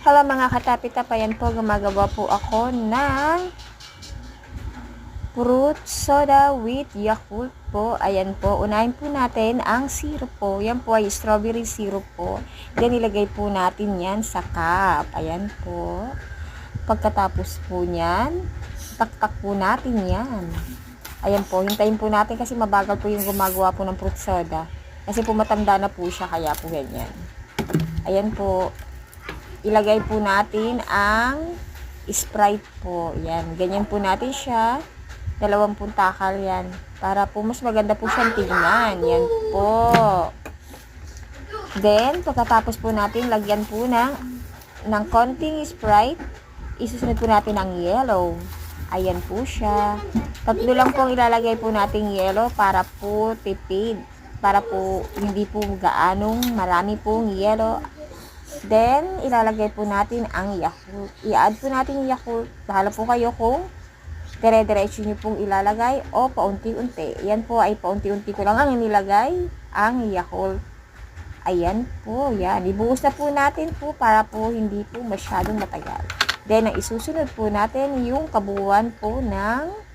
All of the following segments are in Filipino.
Hello mga katapitap, ayan po, gumagawa po ako ng fruit soda with Yakult po. Ayan po, unahin po natin ang syrup po. Yan po ay strawberry syrup po. Then ilagay po natin yan sa cup. Ayan po. Pagkatapos po niyan, taktak po natin yan. Ayan po, hintayin po natin kasi mabagal po yung gumagawa po ng fruit soda. Kasi po matanda na po siya, kaya po ganyan. Ayan po. Ilagay po natin ang Sprite po. Yan. Ganyan po natin siya. 20 takal yan. Para po mas maganda po siyang tingnan. Yan po. Then, pagkatapos po natin, lagyan po ng konting Sprite. Isusunod po natin ang yellow. Ayan po siya. 3 lang pong ilalagay po natin yellow para po tipid. Para po hindi po gaanong marami pong yellow. Then, ilalagay po natin ang Yakult. I-add po natin yung Yakult. Bahala po kayo kung dire-diretso nyo pong ilalagay o paunti-unti. Yan po ay paunti-unti ko lang ang nilagay ang Yakult. Ayan po, yan. Ibuhos na po natin po para po hindi po masyadong matagal. Then, ang isusunod po natin yung kabuuan po ng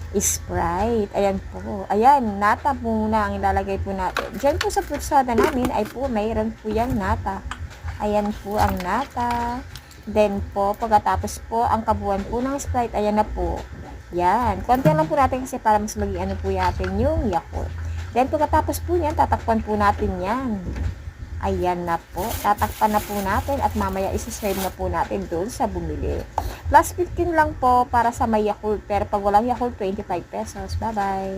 Sprite. Ayan po. Ayan, nata muna ang ilalagay po natin. Diyan po sa fruit soda namin ay po mayroon po yan nata. Ayan po ang nata. Then po, pagkatapos po, ang kabuuan po ng Sprite, ayan na po. Yan. Konti lang po natin kasi para mas maging ano po natin yung Yakult. Then pagkatapos po yan, tatakpan po natin yan. Ayan na po. Tatakpan na po natin at mamaya isi-serve na po natin doon sa bumili. Plus 15 lang po para sa may Yakult. Pero pag walang Yakult, 25 pesos. Bye-bye.